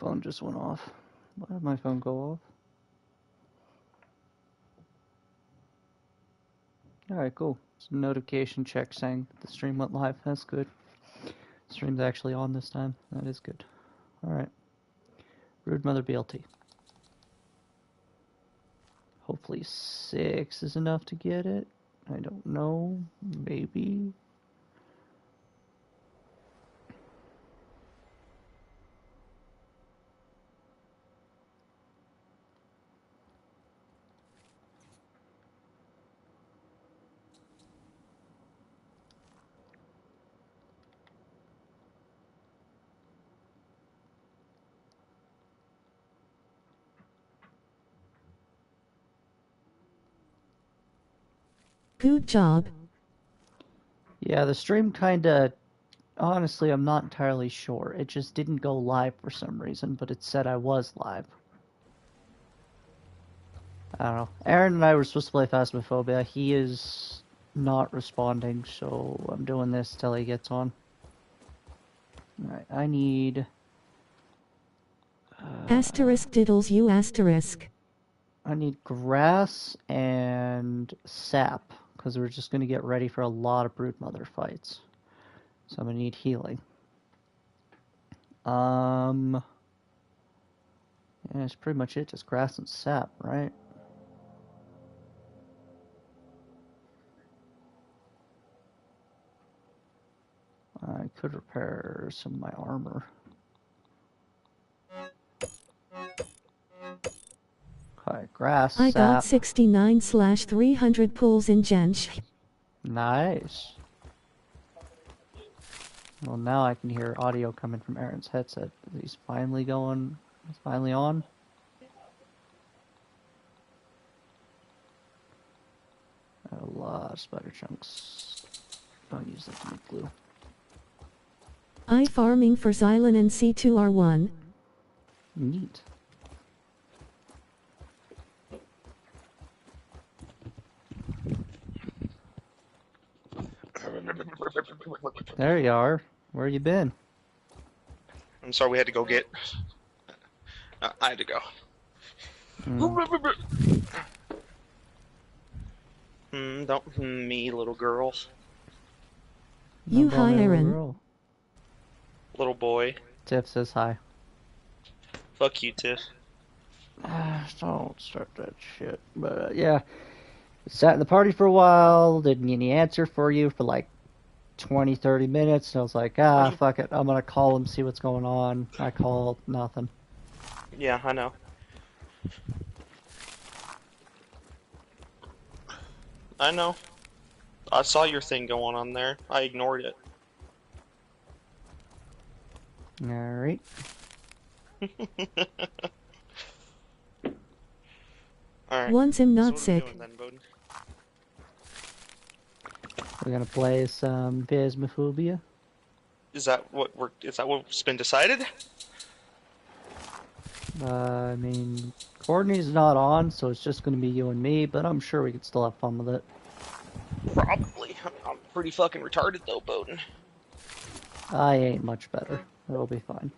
phone just went off. Why did my phone go off? Alright, cool. It's a notification check saying the stream went live. That's good. Stream's actually on this time. That is good. Alright. Brood Mother BLT. Hopefully 6 is enough to get it. I don't know. Maybe. Good job. Yeah, the stream kinda... Honestly, I'm not entirely sure. It just didn't go live for some reason, but it said I was live. I don't know. Aaron and I were supposed to play Phasmophobia. He is not responding, so I'm doing this till he gets on. Alright, I need... Asterisk diddles you asterisk. I need grass and sap, because we're just going to get ready for a lot of Broodmother fights. So I'm going to need healing. Yeah, that's pretty much it, just grass and sap, right? I could repair some of my armor. Okay, grass, I got sap. 69/300 pulls in Gensh. Nice. Well, now I can hear audio coming from Aaron's headset. He's finally going. He's finally on. A lot of spider chunks. Don't use that to make glue. I farming for Xylan and C2R1. Neat. There you are. Where you been? I'm sorry we had to go get... I had to go. Don't me, little girls. You hi, Aaron. Little boy. Tiff says hi. Fuck you, Tiff. Don't start that shit. But yeah, sat in the party for a while. Didn't get any answer for you for like 20-30 minutes. And I was like, fuck it. I'm gonna call him, see what's going on. I called, nothing. Yeah, I know. I know. I saw your thing going on there. I ignored it. Alright. Alright. Once I'm not so sick. We're gonna play some Phasmophobia. Is that what's been decided? I mean, Courtney's not on, so it's just gonna be you and me, but I'm sure we could still have fun with it. Probably. I'm pretty fucking retarded though, Bowden. I ain't much better. It'll be fine.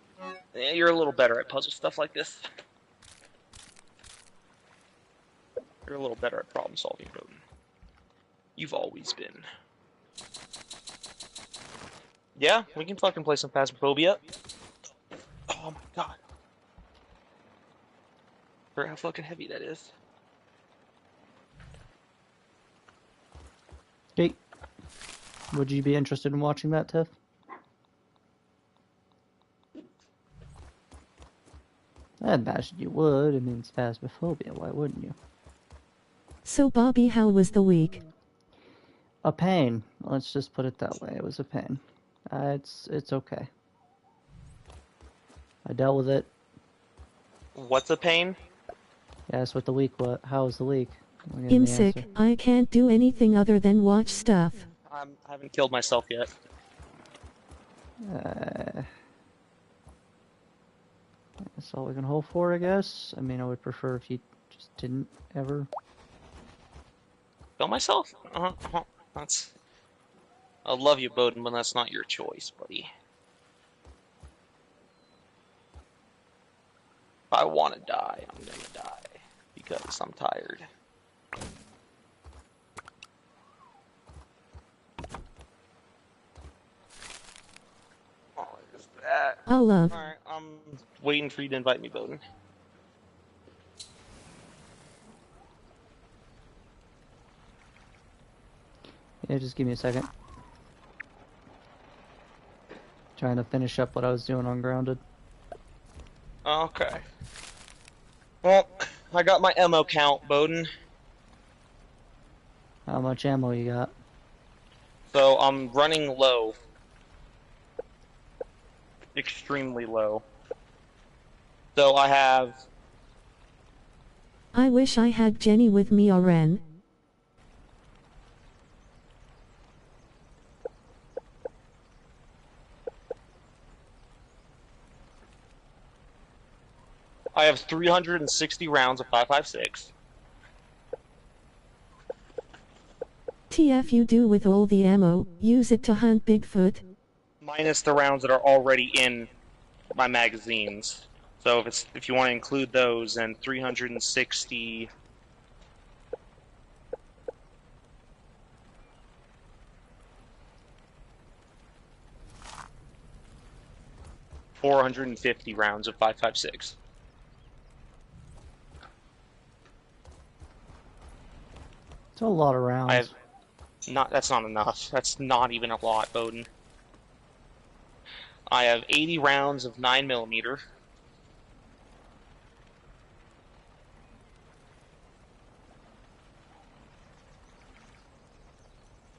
Yeah, you're a little better at puzzle stuff like this. You're a little better at problem solving, Bowden. You've always been. Yeah, we can fucking play some Phasmophobia. Oh my god. For how fucking heavy that is. Okay. Would you be interested in watching that, Tiff? I imagine you would. I mean, it's Phasmophobia. Why wouldn't you? So Bobby, how was the week? A pain. Let's just put it that way. It was a pain. It's okay. I dealt with it. What's a pain? Yeah, that's what the week was. How was the week? I'm sick. I can't do anything other than watch stuff. I haven't killed myself yet. That's all we can hope for, I guess. I mean, I would prefer if you just didn't ever. Kill myself? That's... I love you, Bowden, but that's not your choice, buddy. I want to die, I'm gonna die. Because I'm tired. Oh, is that? Oh, love. Alright, I'm waiting for you to invite me, Bowden. Yeah, just give me a second. Trying to finish up what I was doing on Grounded. Okay. Well, I got my ammo count, Bowden. How much ammo you got? So I'm running low. Extremely low. So I have... I wish I had Jenny with me, Oren. I have 360 rounds of 5.56. TF you do with all the ammo, use it to hunt Bigfoot. Minus the rounds that are already in my magazines. So if you want to include those, then 360... 450 rounds of 5.56. It's a lot of rounds. That's not enough. That's not even a lot, Bowden. I have 80 rounds of 9mm.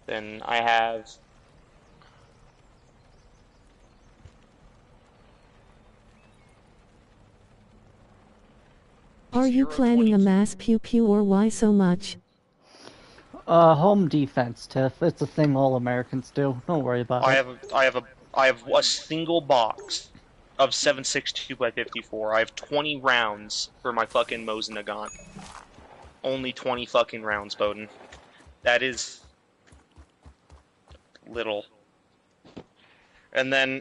Then I have... Are you planning a mass pew-pew or why so much? Home defense, Tiff. It's a thing all Americans do. Don't worry about it. I have a single box of 7.62 by 54. I have 20 rounds for my fucking Mosin Nagant. Only 20 fucking rounds, Bowden. That is... little. And then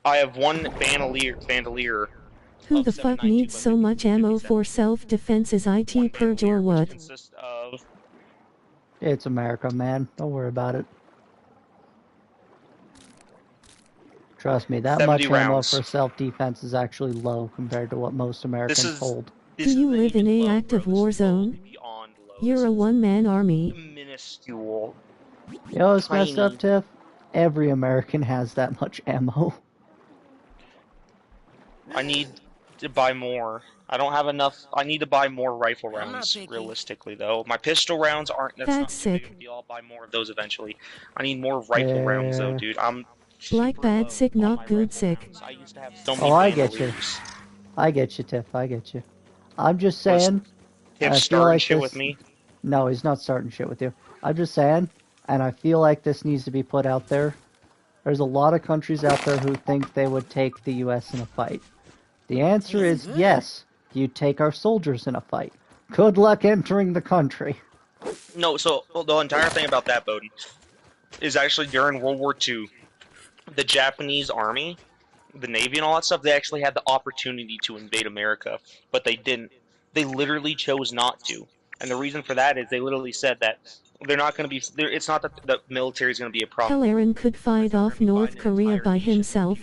I have one bandolier. Who the fuck needs so much ammo for self-defense? Is IT purge or what? It's America, man. Don't worry about it. Trust me, that much ammo for self-defense is actually low compared to what most Americans hold. Do you live in a active war zone? You're a one-man army. Minuscule. You know what's messed up, Tiff? Every American has that much ammo. I need to buy more. I don't have enough. I need to buy more rifle rounds, realistically, though. My pistol rounds aren't... That's sick. I'll buy more of those eventually. I need more rifle rounds, though, dude. I'm... Like bad sick, not good sick. I used to have so many I get you. bandoliers. I get you, Tiff. I get you. I'm just saying... Tiff starting shit with me? No, he's not starting shit with you. I'm just saying, and I feel like this needs to be put out there. There's a lot of countries out there who think they would take the U.S. in a fight. The answer is yes, you'd take our soldiers in a fight. Good luck entering the country. No, so the entire thing about that, Bowden, is actually during World War II, the Japanese army, the Navy and all that stuff, they actually had the opportunity to invade America, but they didn't. They literally chose not to. And the reason for that is they literally said that they're not going to be... It's not that the military is going to be a problem. Hell, Aaron could fight off North Korea by himself.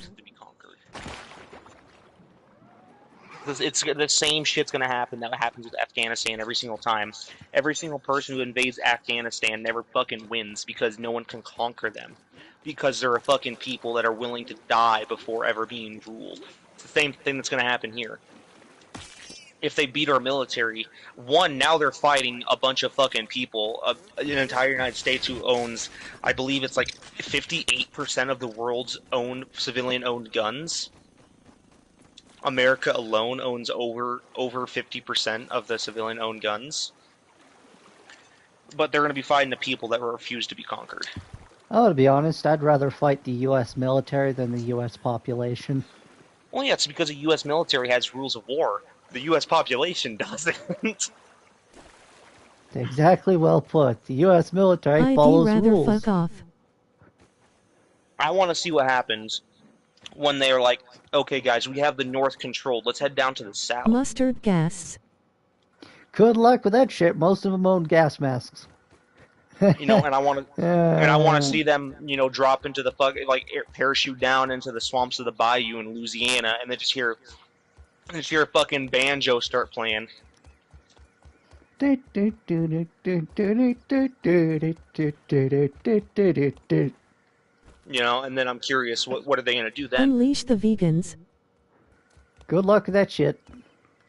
It's the same shit's going to happen that happens with Afghanistan every single time. Every single person who invades Afghanistan never fucking wins because no one can conquer them. Because there are fucking people that are willing to die before ever being ruled. It's the same thing that's going to happen here. If they beat our military, now they're fighting a bunch of fucking people, an entire United States who owns, I believe it's like 58% of the world's own civilian-owned guns. America alone owns over 50% of the civilian-owned guns. But they're going to be fighting the people that refuse to be conquered. Oh, to be honest, I'd rather fight the U.S. military than the U.S. population. Well, yeah, it's because the U.S. military has rules of war. The U.S. population doesn't. Exactly well put. The U.S. military follows rules. Fuck off. I want to see what happens when they're like, okay, guys, we have the north controlled. Let's head down to the south. Mustard gas. Good luck with that shit. Most of them own gas masks. And I want to Uh, see them, drop into the parachute down into the swamps of the bayou in Louisiana, and then just hear a fucking banjo start playing. And then I'm curious, what are they gonna do then? Unleash the vegans. Good luck with that shit.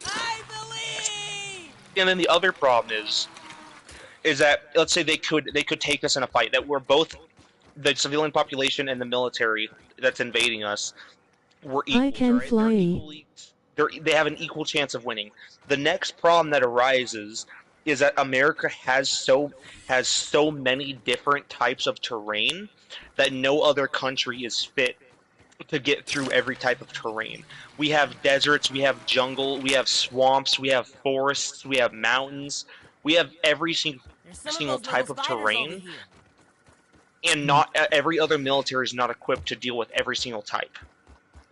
I believe. And then the other problem is that, let's say they could take us in a fight, that we're both, the civilian population and the military that's invading us, we're equals, I can right? fly. They have an equal chance of winning. The next problem that arises is that America has so many different types of terrain that no other country is fit to get through every type of terrain. We have deserts, we have jungle, we have swamps, we have forests, we have mountains. We have every single type of terrain, and not every other military is not equipped to deal with every single type.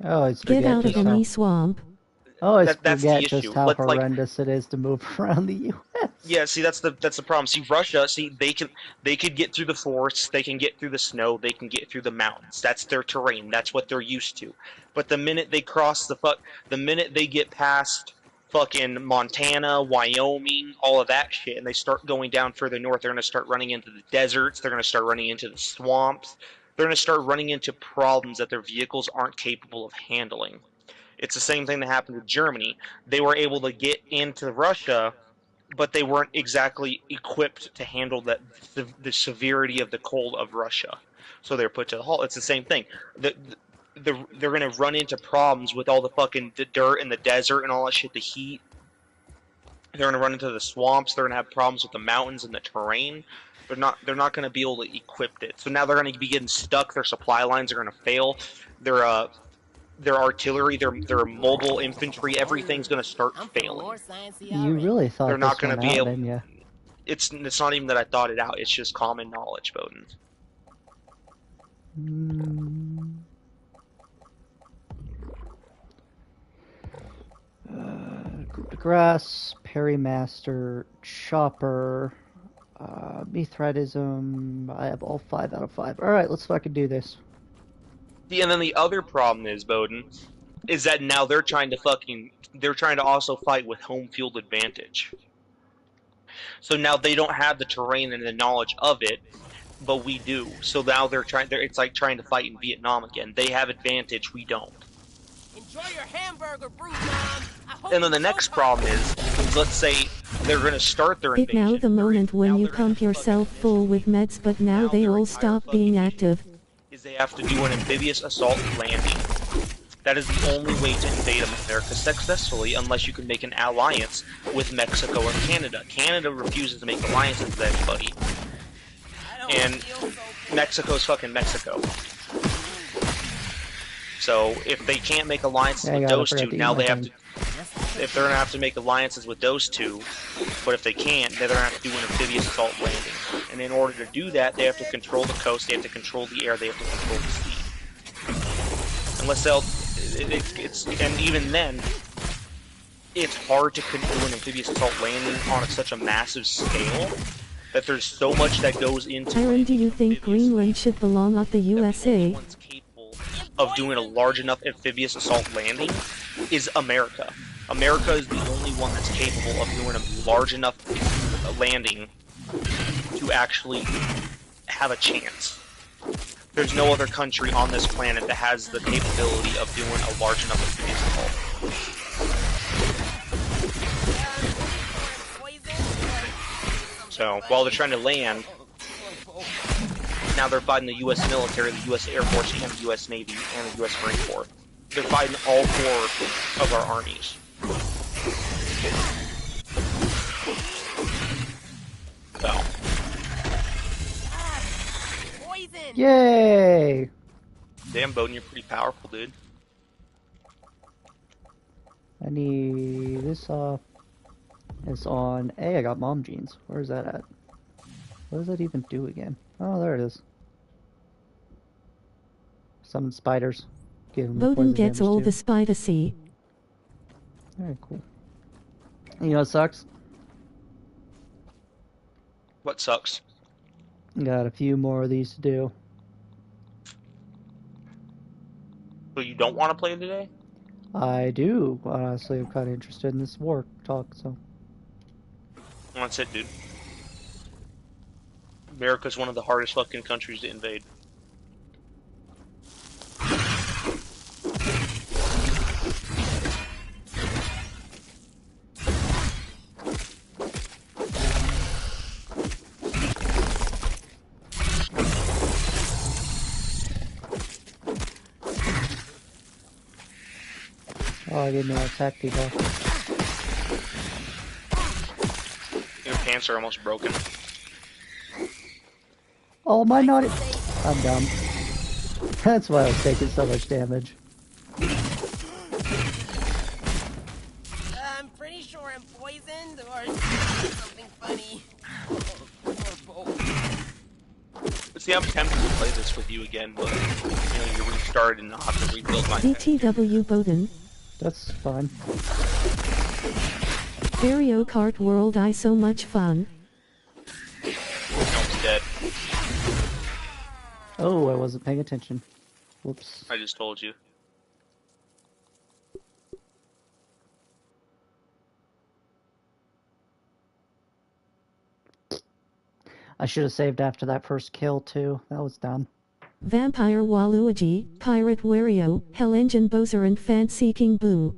Oh, it's Get out of any swamp. Oh, I that's the forget issue. just how horrendous it is to move around the U.S. Yeah, see, that's the problem. See, Russia, they could get through the forests, they can get through the snow, they can get through the mountains. That's their terrain. That's what they're used to. But the minute they get past fucking Montana, Wyoming, all of that shit, and they start going down further north, they're gonna start running into the deserts. They're gonna start running into the swamps. They're gonna start running into problems that their vehicles aren't capable of handling. It's the same thing that happened with Germany. They were able to get into Russia, but they weren't exactly equipped to handle the severity of the cold of Russia. So they're put to the halt. It's the same thing. They're going to run into problems with all the fucking dirt in the desert and all that shit, the heat. They're going to run into the swamps. They're going to have problems with the mountains and the terrain. They're not going to be able to equip it. So now they're going to be getting stuck. Their supply lines are going to fail. Their artillery, their mobile infantry, everything's going to start failing. You really thought they're not going to be able. Didn't you? It's not even that I thought it out. It's just common knowledge, Bowden. Coup de Grace, Perrymaster, Chopper, Mithridism. I have all 5 out of 5. Alright, let's fucking do this. And then the other problem is, Bowden, is that now they're trying to also fight with home field advantage. So now they don't have the terrain and the knowledge of it, but we do. So now it's like trying to fight in Vietnam again. They have advantage, we don't. Enjoy your hamburger, Bruce. And then the next problem is, let's say they're going to start their invasion. Now the moment when you pump yourself full with meds, but now they all stop being active. Is they have to do an amphibious assault landing. That is the only way to invade America successfully, unless you can make an alliance with Mexico or Canada. Canada refuses to make alliances with anybody. And Mexico's fucking Mexico. So if they can't make alliances with those two, now they have to. If they're gonna have to make alliances with those two, but if they can't, then they're gonna have to do an amphibious assault landing. And in order to do that, they have to control the coast, they have to control the air, they have to control the sea. Unless and even then, it's hard to do an amphibious assault landing on such a massive scale that there's so much that goes into. Aaron, do you think Greenland should belong at the USA? Of doing a large enough amphibious assault landing is America. America is the only one that's capable of doing a large enough landing to actually have a chance. There's no other country on this planet that has the capability of doing a large enough amphibious assault. So, while they're trying to land, now they're fighting the U.S. military, the U.S. Air Force, and the U.S. Navy, and the U.S. Marine Corps. They're fighting all 4 of our armies. So. Yay! Damn, Bowden, you're pretty powerful, dude. I need this off. It's on. Hey, I got mom jeans. Where's that at? What does that even do again? Oh, there it is. Summon spiders. Give him Bowden poison gets damage all too. the spider see. Very cool. You know what sucks? What sucks? Got a few more of these to do. So you don't want to play today? I do. Honestly, I'm kind of interested in this war talk, so. That's it, dude. America's one of the hardest fucking countries to invade. Oh, I didn't know I attacked people. Your pants are almost broken. Oh, am I Nice not? and safe. I'm dumb. That's why I was taking so much damage. I'm pretty sure I'm poisoned or something funny. Or both. See, I'm tempted to play this with you again, but you restart and I'll have to rebuild my DTW Bowden. That's fine. Mario Kart World I so much fun. It's dead. Oh, I wasn't paying attention. Whoops. I just told you. I should have saved after that first kill, too. That was dumb. Vampire Waluigi, Pirate Wario, Hell Engine Bowser and Fan-Seeking Boo.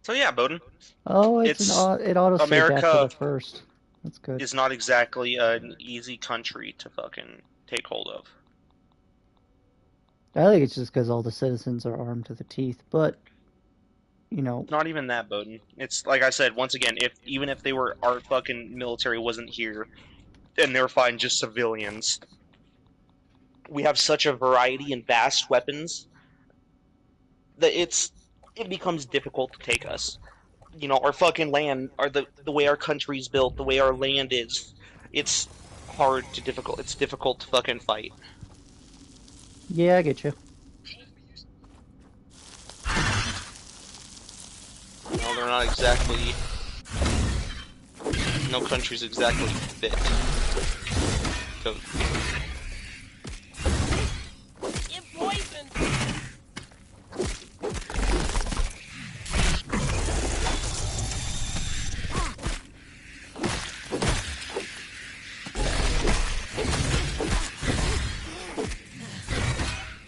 So yeah, Bowden. Oh, it It's auto-saved after America the first. That's good. is not exactly an easy country to fucking take hold of. I think it's just because all the citizens are armed to the teeth, but, you know, Not even that, Bowden. It's like I said, once again, even if our fucking military wasn't here and they were fighting just civilians, we have such a variety and vast weapons that it becomes difficult to take us. Our fucking land, the way our country's built, the way our land is, it's difficult. It's difficult to fucking fight. yeah, I get you. No, they're not exactly. No country's exactly fit. So, Get poisoned.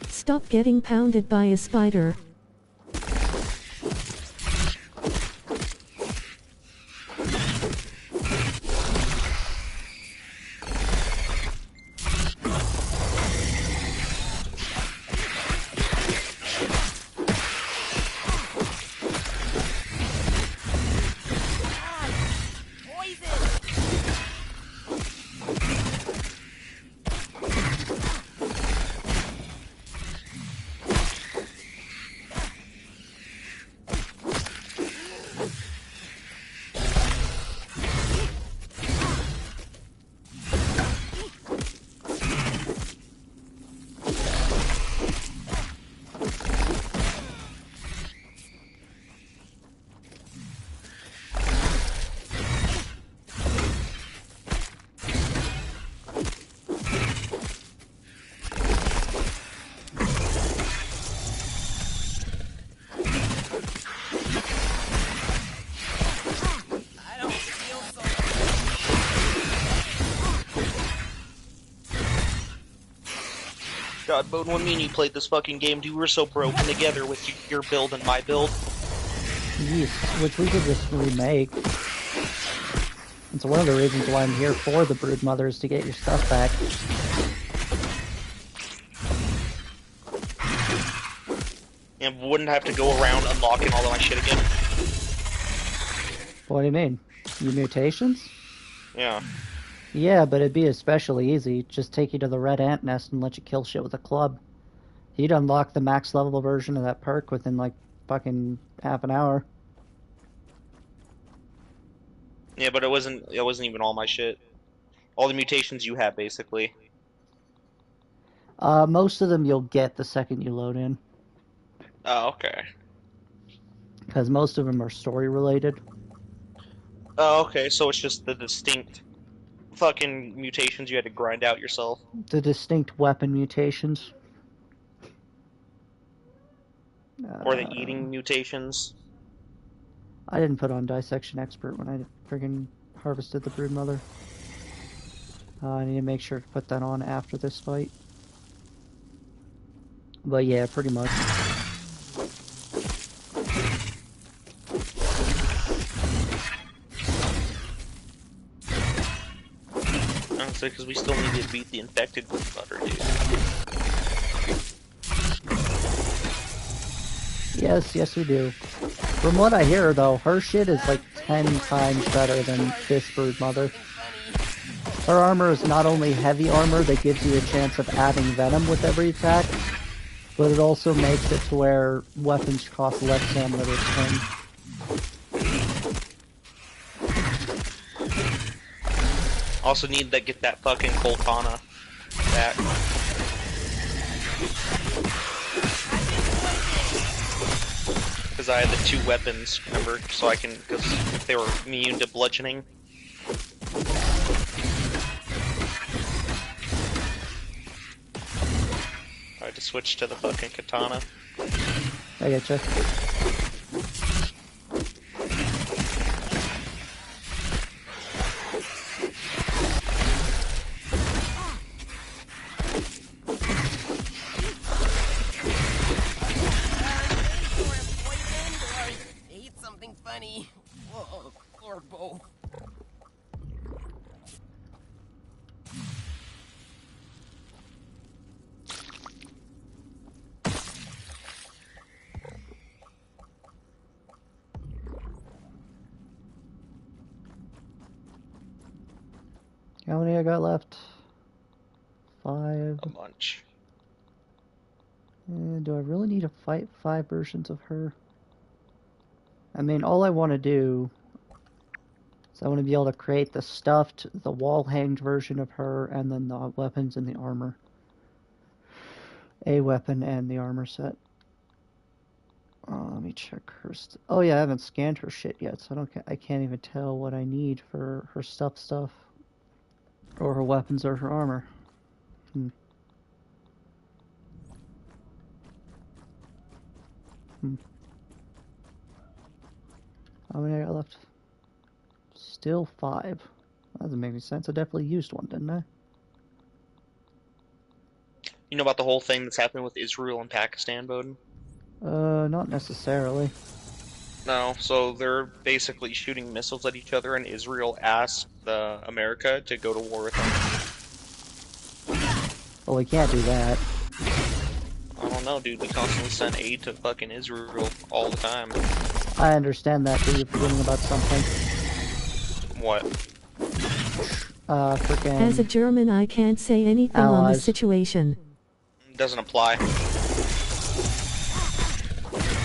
Stop getting pounded by a spider. Poison. I don't feel so. God, Bowden, when me and you played this fucking game, dude, we were so broken together with your build and my build. Jeez, which we could just remake. It's one of the reasons why I'm here for the Brood Mothers, to get your stuff back. And wouldn't have to go around unlocking all of my shit again. What do you mean? Your mutations? Yeah. Yeah, but it'd be especially easy. Just take you to the red ant nest and let you kill shit with a club. You'd unlock the max level version of that perk within like fucking half an hour. Yeah, but it wasn't even all my shit. All the mutations you have, basically. Most of them you'll get the second you load in, Oh, okay. because most of them are story related. Oh, okay. So it's just the distinct fucking mutations you had to grind out yourself, The distinct weapon mutations. or the eating mutations. I didn't put on dissection expert when I friggin' harvested the brood mother. I need to make sure to put that on after this fight. But yeah, pretty much. Honestly, because we still need to beat the infected brood mother, dude. Yes, we do. From what I hear, though, her shit is like 10 times better than this brood mother. Her armor is not only heavy armor that gives you a chance of adding venom with every attack, but it also makes it to where weapons cost less stamina to spend. Also need to get that fucking Coltana back. Because I had the 2 weapons, remember? So I can, because if they were immune to bludgeoning. I had to switch to the fucking katana. I getcha. Funny. Whoa, or both. How many I got left? 5. A bunch. Do I really need to fight 5 versions of her? I mean, all I want to do is I want to be able to create the stuffed, the wall-hanged version of her, and then the weapons and the armor. A weapon and the armor set. Let me check her. Oh yeah, I haven't scanned her shit yet, so I can't even tell what I need for her stuff, or her weapons or her armor. How many I got left? Still 5. That doesn't make any sense. I definitely used one, didn't I? You know about the whole thing that's happening with Israel and Pakistan, Bowden? Not necessarily. No, so they're basically shooting missiles at each other, and Israel asked America to go to war with them. Well, we can't do that. I don't know, dude. We constantly send aid to fucking Israel all the time. I understand that, but you're forgetting about something. What? Frickin' As a German, I can't say anything on the allies. situation. Doesn't apply.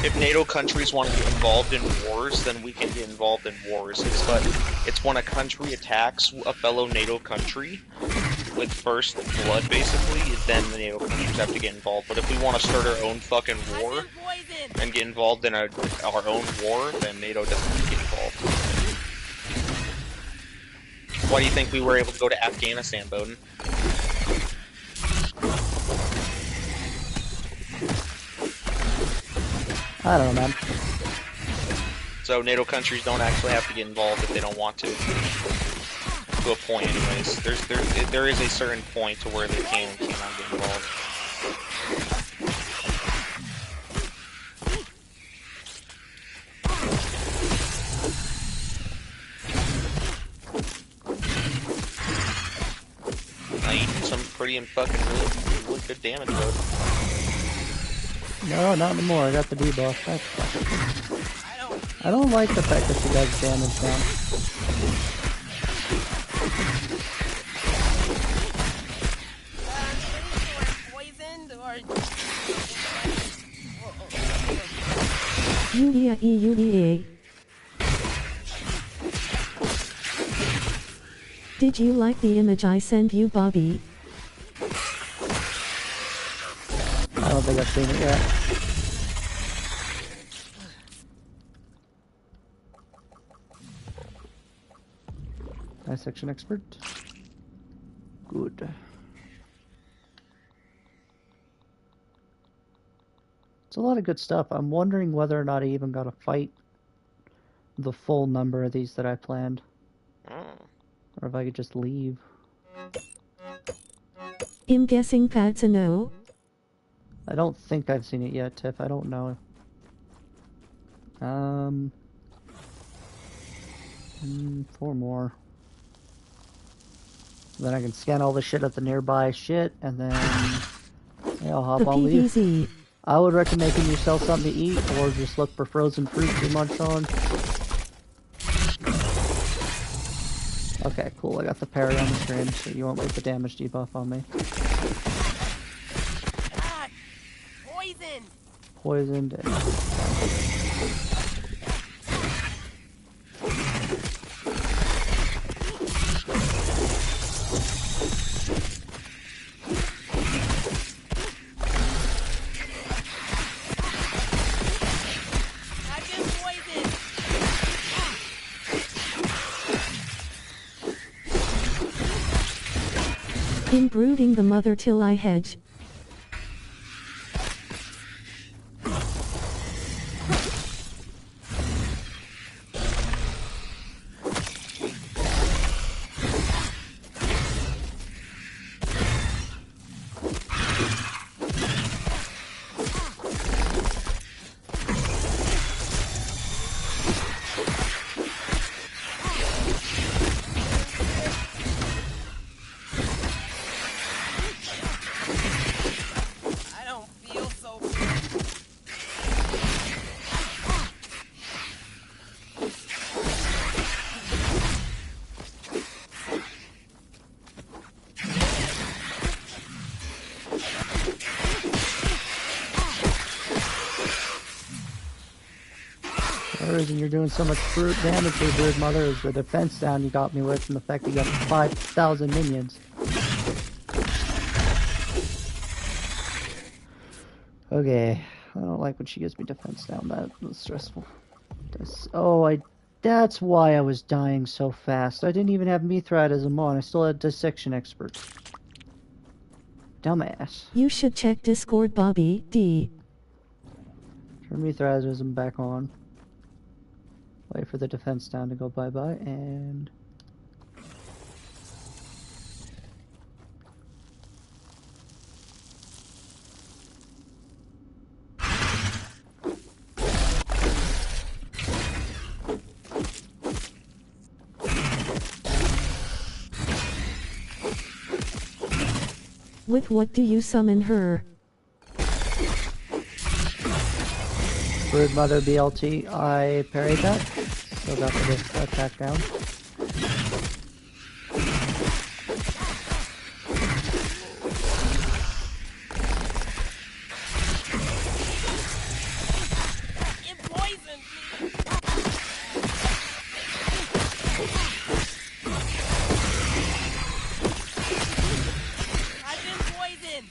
If NATO countries want to get involved in wars, then we can get involved in wars. It's when a country attacks a fellow NATO country with first blood, basically, then the NATO countries have to get involved. But if we want to start our own fucking war and get involved in our own war, then NATO doesn't get involved. Why do you think we were able to go to Afghanistan, Bowden? I don't know, man. So NATO countries don't actually have to get involved if they don't want to. To a point, anyways. There is a certain point to where they can and cannot get involved. Now you did some pretty and fucking really good damage, though. No, not anymore. I got the debuff. That's fucking... I don't like the fact that she does damage now. UDA. Did you like the image I sent you, Bobby? don't think I've seen it yet. Dissection expert. Good. It's a lot of good stuff. I'm wondering whether or not I even got to fight the full number of these that I planned. Or if I could just leave. I'm guessing that's a no. I don't think I've seen it yet, Tiff. I don't know. Four more. Then I can scan all the shit at the nearby shit, and then yeah, I'll hop The on with you. PVZ. I would recommend making yourself something to eat, or just look for frozen fruit to munch on. Okay, cool. I got the parry on the screen, so you won't get the damage debuff on me. God! Poison! Poisoned. And... I've been poisoned! I'm brooding the mother till I hedge. I don't feel so good. The reason you're doing so much fruit damage to the Brood Mother is the defense down you got me with, and the fact that you got 5,000 minions. Okay, I don't like when she gives me defense down. That was stressful. That's why I was dying so fast. I didn't even have Mithrad as a mon. I still had Dissection Expert. Dumbass. You should check Discord, Bobby D. Turn Mithradism back on. Wait for the defense down to go bye-bye, and... With what do you summon her? Brood Mother BLT, I parried that. So got the attack down. It poisoned me! I've been poisoned!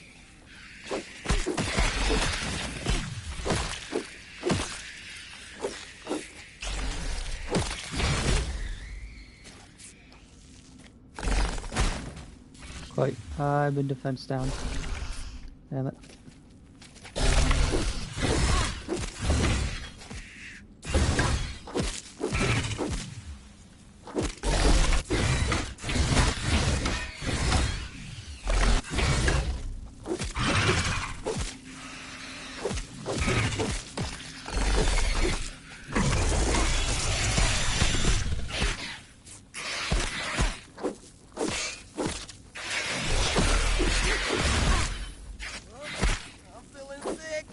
Quite. I've been defense down. Damn it. I'm feeling sick!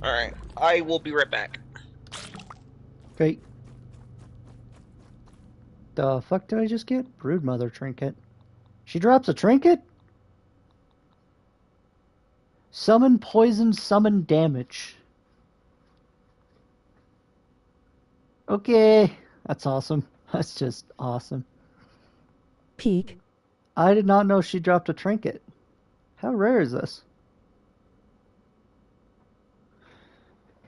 Alright, I will be right back. Great. The fuck did I just get? Broodmother trinket. She drops a trinket? Summon poison, summon damage. Okay. That's awesome. That's just awesome. Peak. I did not know she dropped a trinket. How rare is this?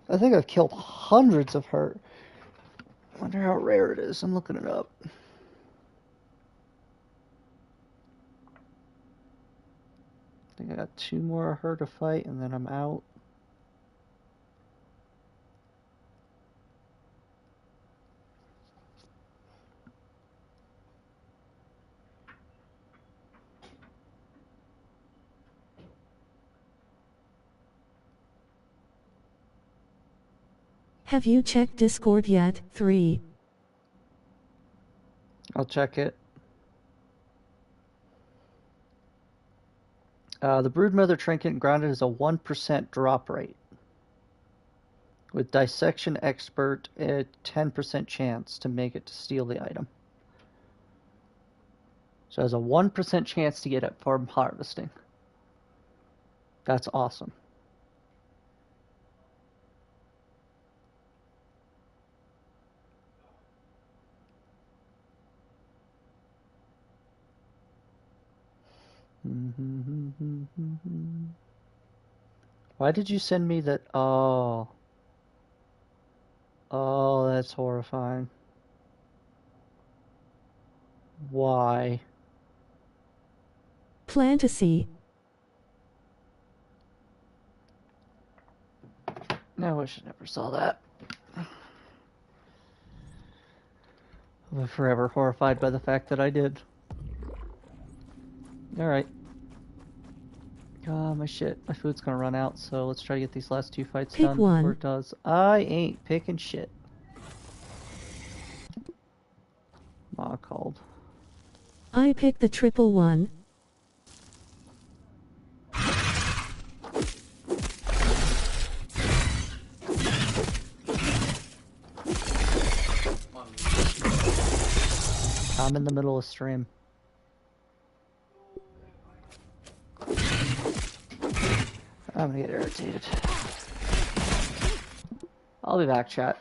I think I've killed hundreds of her. I wonder how rare it is. I'm looking it up. I think I got 2 more of her to fight, and then I'm out. Have you checked Discord yet? 3. I'll check it. The Broodmother trinket granted is a 1% drop rate. With Dissection Expert, a 10% chance to make it to steal the item. So it has a 1% chance to get it from harvesting. That's awesome. Why did you send me that? Oh. Oh, that's horrifying. Why? Plantasy. I wish I never saw that. I'm forever horrified by the fact that I did. Alright. My shit. My food's gonna run out, so let's try to get these last 2 fights Pick done one. before it does. I ain't picking shit. Ma called. I pick the triple one. I'm in the middle of stream. I'm gonna get irritated. I'll be back, chat.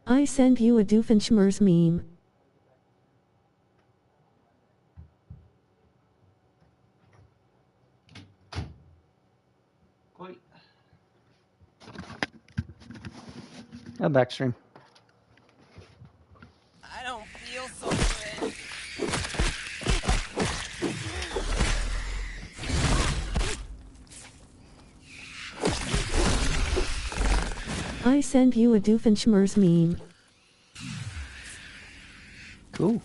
I send you a Doofenshmirtz meme. I'm back stream. I don't feel so good. I send you a Doofenshmirtz meme. Cool.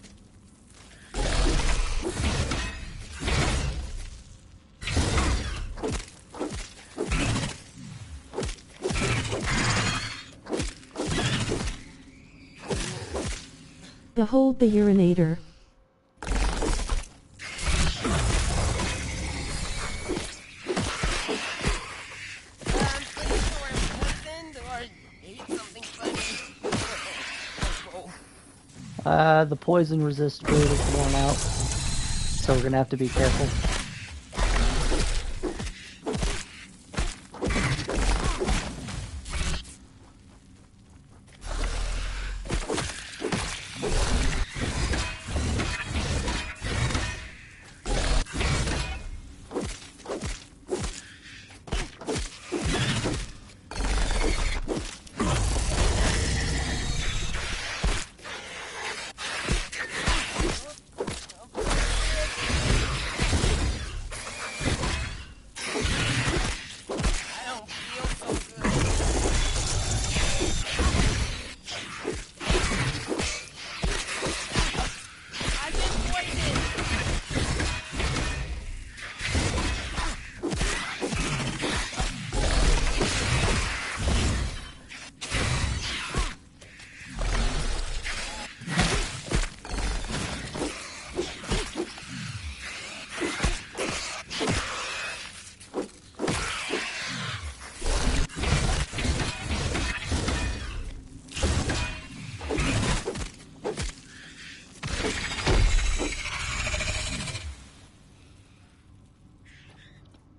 Behold the urinator. I'm pretty sure I'm poisoned or ate something funny. Oh. The poison resist food is worn out, so we're gonna have to be careful. I don't feel so good. I've been poisoned.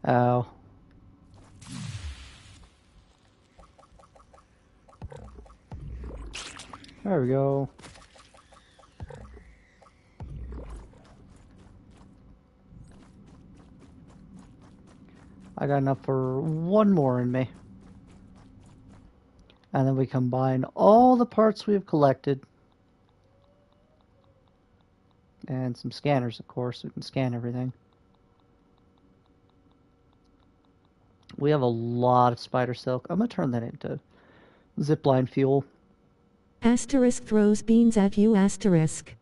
Ow. There we go. I got enough for one more in me. And then we combine all the parts we've collected. And some scanners, of course. We can scan everything. We have a lot of spider silk. I'm going to turn that into zipline fuel. Asterisk throws beans at you asterisk.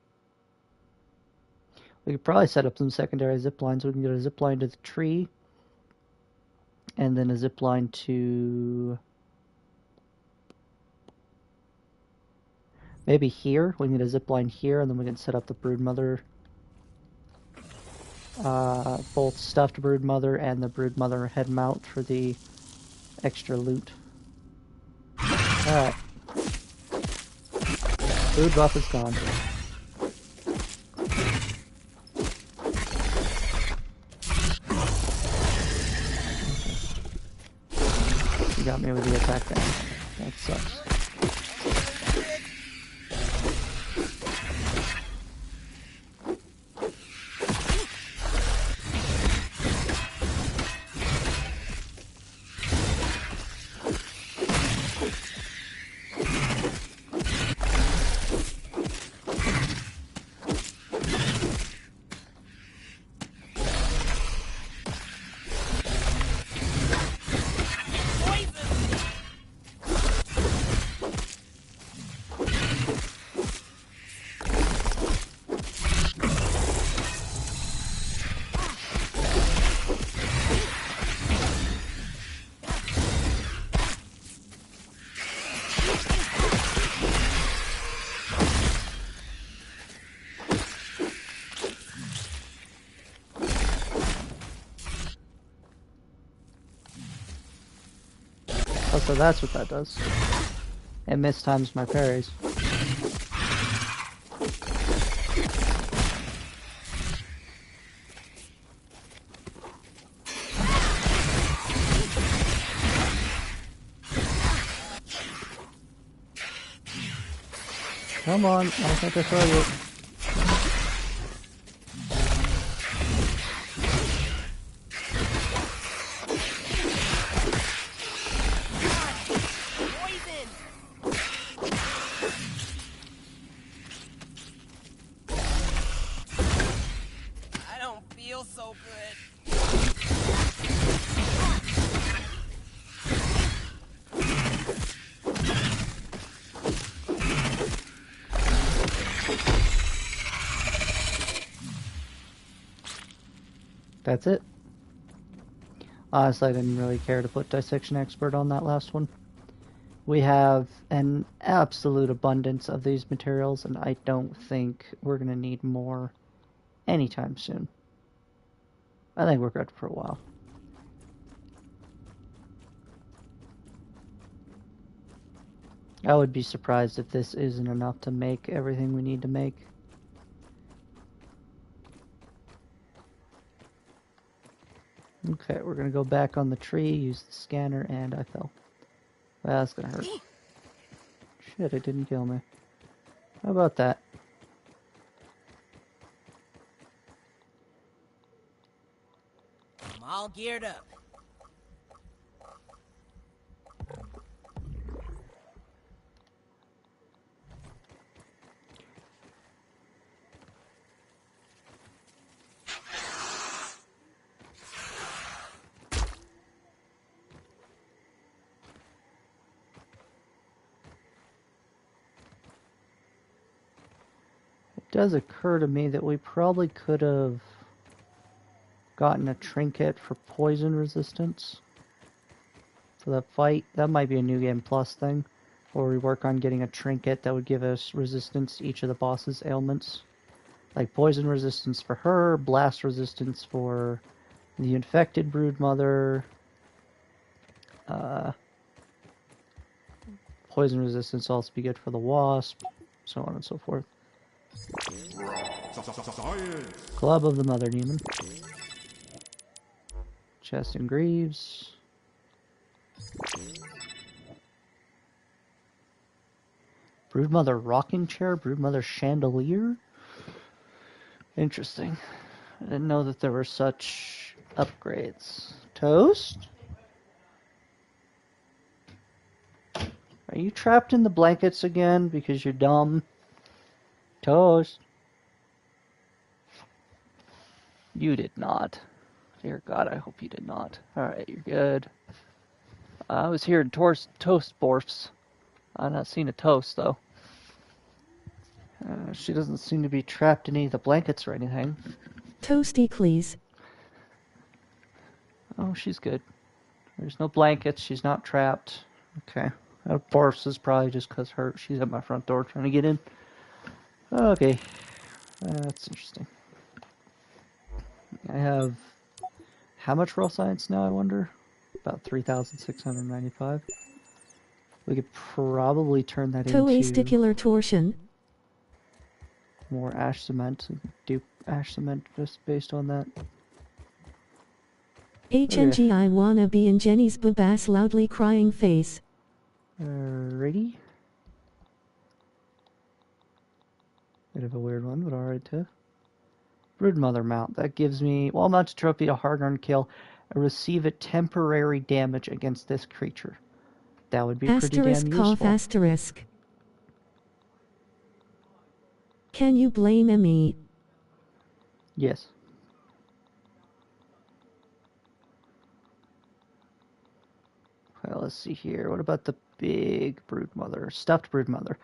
We could probably set up some secondary zip lines. We can get a zip line to the tree. And then a zip line to... maybe here. We can get a zip line here, and then we can set up the broodmother. Both stuffed broodmother and the broodmother head mount for the extra loot. Alright. Food buff is gone. You got me with the attack down. That sucks. Oh, so that's what that does. It mistimes my parries. Come on, I think I saw you. I don't feel so good. That's it. Honestly, I didn't really care to put Dissection Expert on that last one. We have an absolute abundance of these materials, and I don't think we're going to need more anytime soon. I think we're good for a while. I would be surprised if this isn't enough to make everything we need to make. Okay, we're gonna go back on the tree, use the scanner, and I fell. Well, that's gonna hurt. Shit, it didn't kill me. How about that? I'm all geared up. It does occur to me that we probably could have gotten a trinket for poison resistance for that fight. That might be a New Game Plus thing, or we work on getting a trinket that would give us resistance to each of the boss's ailments. Like poison resistance for her, blast resistance for the infected broodmother, poison resistance also be good for the wasp, so on and so forth. Club of the Mother Demon. Chest and Greaves. Broodmother Rocking Chair, Broodmother Chandelier. Interesting. I didn't know that there were such upgrades. Toast? Are you trapped in the blankets again because you're dumb? Toast. You did not. Dear God, I hope you did not. Alright, you're good. I was hearing toast borfs. I've not seen a toast, though. She doesn't seem to be trapped in any of the blankets or anything. Toasty, please. Oh, she's good. There's no blankets. She's not trapped. Okay. Borfs is probably just because she's at my front door trying to get in. Okay. That's interesting. I have... How much raw science now, I wonder? About 3,695. We could probably turn that into Toe-asticular torsion. more ash cement. Do ash cement just based on that. HNG, I wanna be in Jenny's babass loudly crying face. Alrighty. Bit of a weird one, but alright too. Broodmother mount. That gives me, while mounted trophy, a hard-earned kill. I receive a temporary damage against this creature. That would be pretty damn Asterisk useful. cough asterisk. Can you blame me? Yes. Well, let's see here. What about the big broodmother? Stuffed broodmother.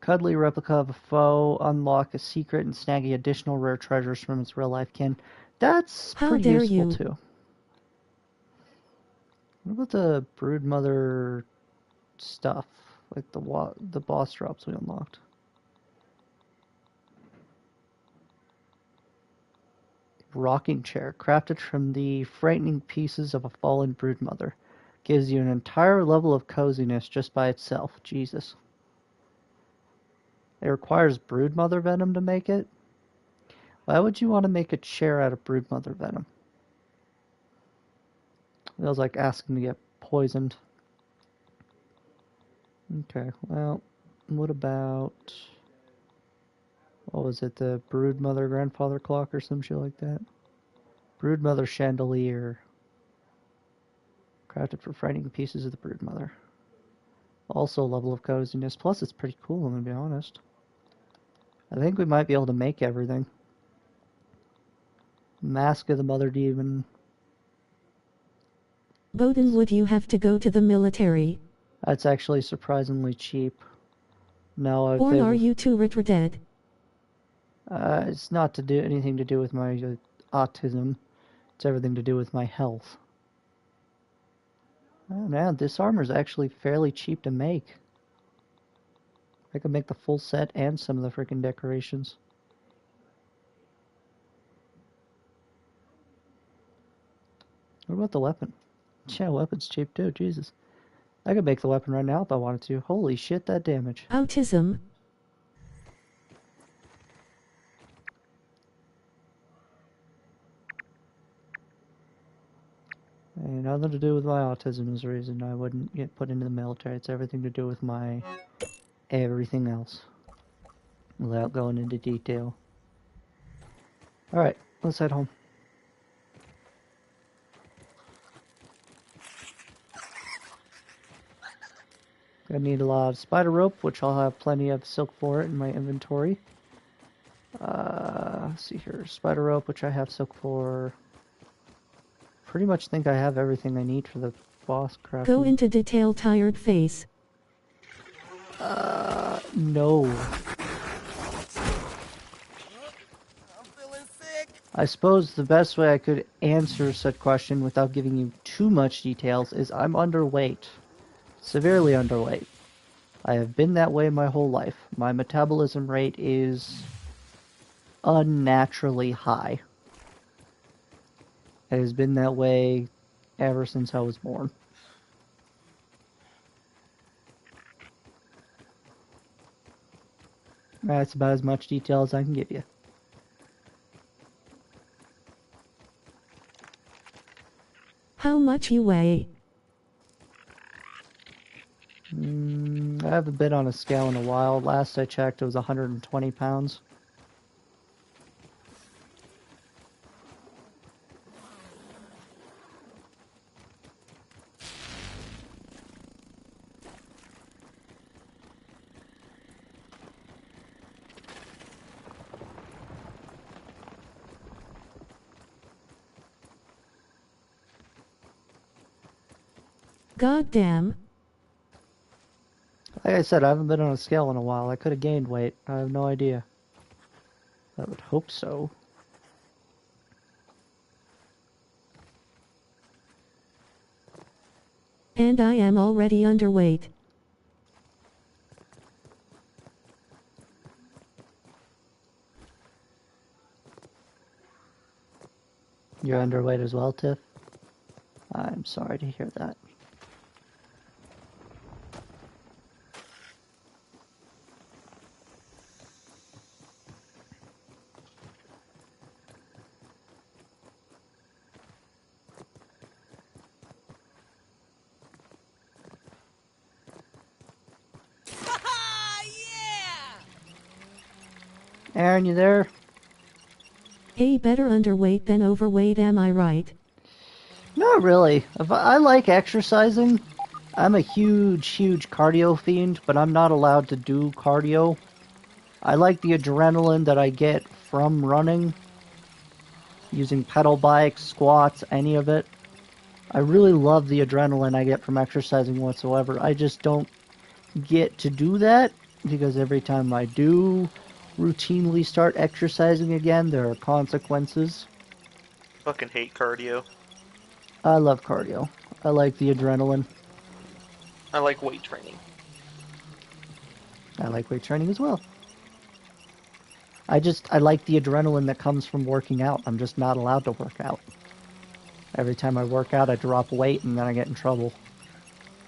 Cuddly replica of a foe. Unlock a secret and snagging additional rare treasures from its real-life kin. That's How pretty dare useful you. too. What about the broodmother stuff? Like the boss drops we unlocked. Rocking chair, crafted from the frightening pieces of a fallen broodmother. Gives you an entire level of coziness just by itself. Jesus. It requires broodmother venom to make it? Why would you want to make a chair out of broodmother venom? It was like asking to get poisoned. Okay, well, what about... What was it, the broodmother grandfather clock or some shit like that? Broodmother chandelier. Crafted for frightening pieces of the broodmother. Also level of coziness. Plus it's pretty cool, I'm gonna be honest. I think we might be able to make everything. Mask of the Mother Demon. Bowden, would you have to go to the military? That's actually surprisingly cheap. No, Or are you too retarded? it's not to do anything to do with my autism. It's everything to do with my health. Oh man, this armor is actually fairly cheap to make. I could make the full set and some of the freaking decorations. What about the weapon? Yeah, weapon's cheap too, Jesus. I could make the weapon right now if I wanted to. Holy shit, that damage. Autism. And nothing to do with my autism is the reason I wouldn't get put into the military. It's everything to do with my everything else. Without going into detail. Alright, let's head home. I need a lot of spider rope, which I'll have plenty of silk for in my inventory. Let's see here. Spider rope, which I have silk for. Pretty much think I have everything I need for the boss crafting. Go into detail, tired face. No. I'm feeling sick. I suppose the best way I could answer such question without giving you too much details is I'm underweight. Severely underweight. I have been that way my whole life. My metabolism rate is unnaturally high. It has been that way ever since I was born. That's about as much detail as I can give you. How much you weigh? I haven't been on a scale in a while. Last I checked, it was 120 pounds. God damn. Like I said, I haven't been on a scale in a while. I could have gained weight. I have no idea. I would hope so. And I am already underweight. You're underweight as well, Tiff? I'm sorry to hear that. Yeah! Aaron, you there? Hey, better underweight than overweight, am I right? Not really. I like exercising. I'm a huge cardio fiend, but I'm not allowed to do cardio. I like the adrenaline that I get from running, using pedal bikes, squats, any of it. I really love the adrenaline I get from exercising whatsoever. I just don't get to do that because every time I do routinely start exercising again, there are consequences. Fucking hate cardio. I love cardio. I like the adrenaline. I like weight training. I like weight training as well. I like the adrenaline that comes from working out. I'm just not allowed to work out. Every time I work out, I drop weight and then I get in trouble.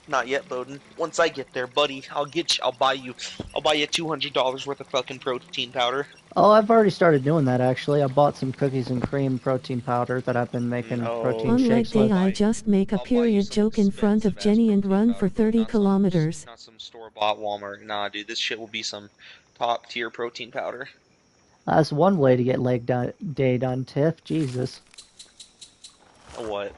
Not yet, Bowden. Once I get there, buddy, I'll buy you $200 worth of fucking protein powder. Oh, I've already started doing that actually. I bought some cookies and cream protein powder that I've been making No. protein On leg shakes day, with. I just make a I'll buy you period some joke in front of expensive-ass Jenny and protein run powder, for but 30 kilometers. Not some store-bought Walmart. Nah, dude, this shit will be some top-tier protein powder. That's one way to get day done, Tiff. Jesus. What?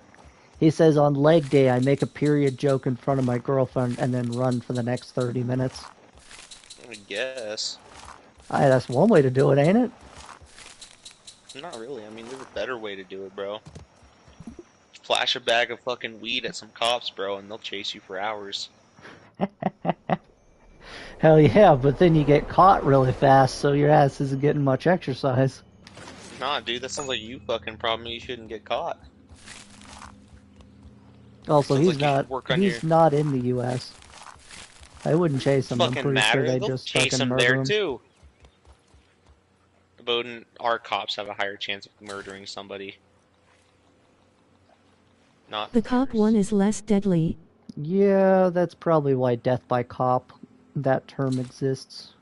He says on leg day, I make a period joke in front of my girlfriend and then run for the next 30 minutes. I guess. That's one way to do it, ain't it? Not really. I mean, there's a better way to do it, bro. Flash a bag of fucking weed at some cops, bro, and they'll chase you for hours. Hell yeah, but then you get caught really fast, so your ass isn't getting much exercise. Nah, dude, that sounds like you fucking problem. You shouldn't get caught. Also, Sounds he's like he's not in the U.S. I wouldn't chase him. I'm Fucking pretty sure matter. they They'll just chase fucking him murder there him. too. Bowden, our cops have a higher chance of murdering somebody. Not The cop yours. one is less deadly. Yeah, that's probably why death by cop, that term exists.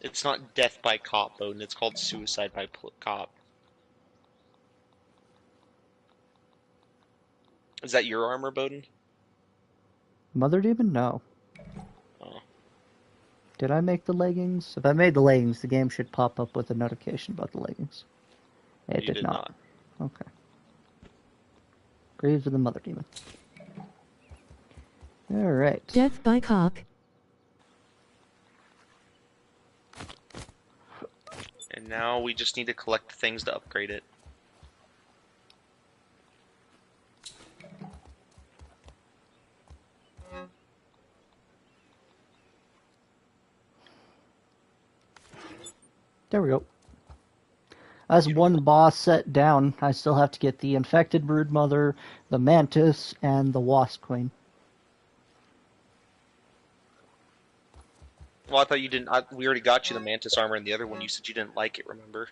It's not death by cop, Bowden. It's called suicide by cop. Is that your armor, Bowden? Mother Demon? No. Oh, Did I make the leggings? If I made the leggings, the game should pop up with a notification about the leggings. It you did did not. not. Okay. Graves of the Mother Demon. Alright. Death by cock. And now we just need to collect things to upgrade it. There we go. As one boss set down, I still have to get the Infected Broodmother, the Mantis, and the Wasp Queen. Well, I thought you didn't. We already got you the Mantis armor and the other one. You said you didn't like it, remember?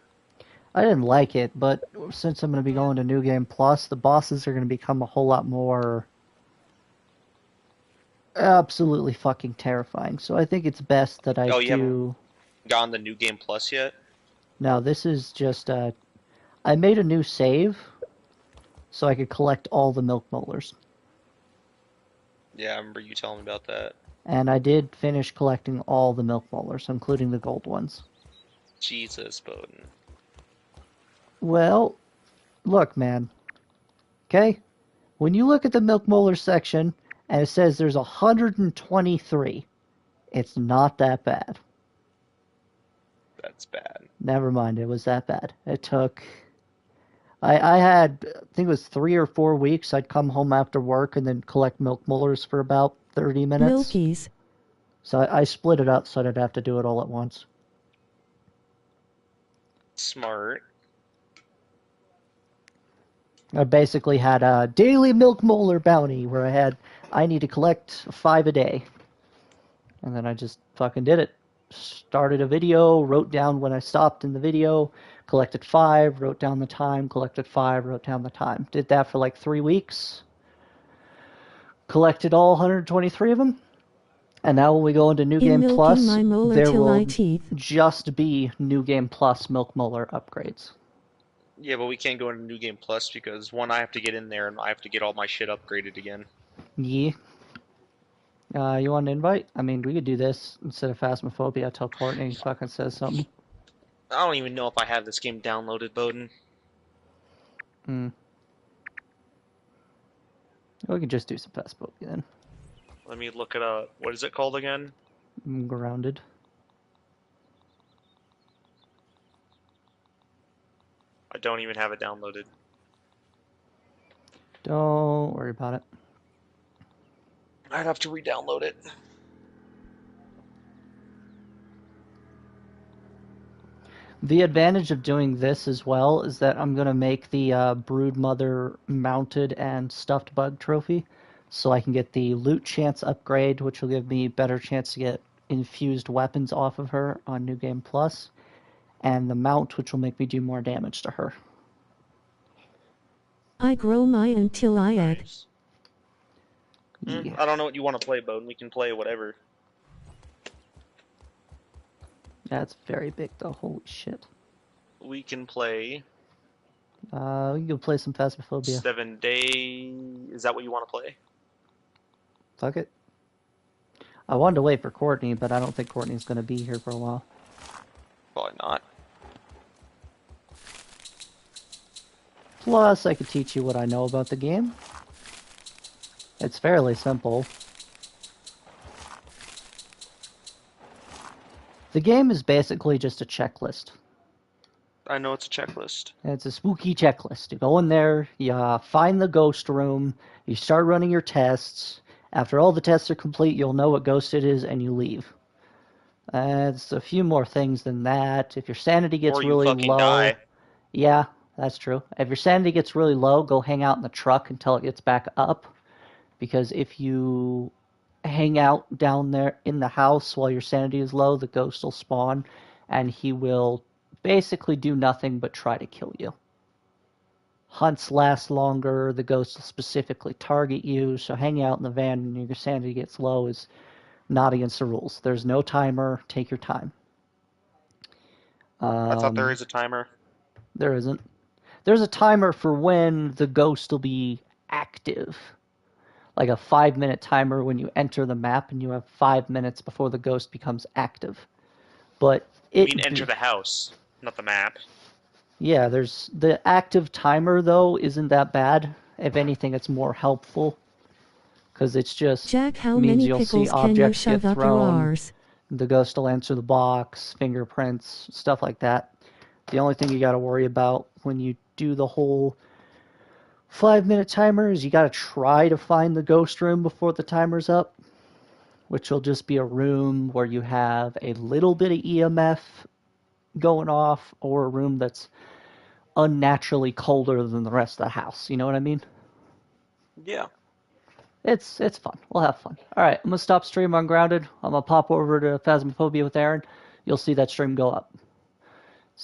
I didn't like it, but since I'm going to be going to New Game Plus, the bosses are going to become a whole lot more absolutely fucking terrifying. So I think it's best that I Oh, you haven't do... gotten the new game plus yet? No, this is just... I made a new save so I could collect all the milk molars. Yeah, I remember you telling me about that. And I did finish collecting all the milk molars, including the gold ones. Jesus, Bowden. Well, look, man. Okay? When you look at the milk molar section and it says there's 123, it's not that bad. That's bad. Never mind, it was that bad. It took... I had, I think it was 3 or 4 weeks. I'd come home after work and then collect milk molars for about 30 minutes. Milkies. So I split it up so I'd have to do it all at once. Smart. I basically had a daily milk molar bounty where I need to collect 5 a day. And then I just fucking did it. Started a video, wrote down when I stopped in the video, collected 5, wrote down the time, collected 5, wrote down the time. Did that for like 3 weeks. Collected all 123 of them. And now when we go into New Game Plus, there will just be New Game Plus Milk Molar upgrades. Yeah, but we can't go into New Game Plus because, one, I have to get in there and I have to get all my shit upgraded again. Yeah. You want an invite? I mean, we could do this instead of Phasmophobia till Courtney fucking says something. I don't even know if I have this game downloaded, Bowden. We could just do some Phasmophobia then. Let me look it up. What is it called again? Grounded. I don't even have it downloaded. Don't worry about it. I'd have to re-download it. The advantage of doing this as well is that I'm going to make the Broodmother mounted and stuffed bug trophy, so I can get the loot chance upgrade, which will give me better chance to get infused weapons off of her on New Game Plus, and the mount, which will make me do more damage to her. I grow mine until I add. Nice. I don't know what you want to play, Bowden. We can play whatever. That's very big, though. Holy shit. We can play... We can go play some Phasmophobia. 7 Days... Is that what you want to play? Fuck it. I wanted to wait for Courtney, but I don't think Courtney's going to be here for a while. Probably not. Plus, I could teach you what I know about the game. It's fairly simple. The game is basically just a checklist. I know it's a checklist. It's a spooky checklist. You go in there, you find the ghost room, you start running your tests. After all the tests are complete, you'll know what ghost it is, and you leave. It's a few more things than that. If your sanity gets really low... die. Yeah, that's true. If your sanity gets really low, go hang out in the truck until it gets back up. Because if you hang out down there in the house while your sanity is low, the ghost will spawn, and he will basically do nothing but try to kill you. hunts last longer, the ghost will specifically target you, so hanging out in the van when your sanity gets low is not against the rules. There's no timer, take your time. I thought there Um, is a timer. there isn't. There's a timer for when the ghost will be active. Like a 5-minute timer when you enter the map and you have 5 minutes before the ghost becomes active. But You mean enter the house, not the map. yeah, there's the active timer though isn't that bad. If anything, it's more helpful because it's just Jack, how means many you'll see pickles can you objects get shove up your thrown. arse? The ghost will answer the box, fingerprints, stuff like that. The only thing you got to worry about when you do the whole 5-minute timer is you got to try to find the ghost room before the timer's up, which will just be a room where you have a little bit of EMF going off or a room that's unnaturally colder than the rest of the house. You know what I mean? Yeah. It's fun. We'll have fun. All right, I'm gonna stop stream on Grounded. I'm gonna pop over to Phasmophobia with Aaron. You'll see that stream go up.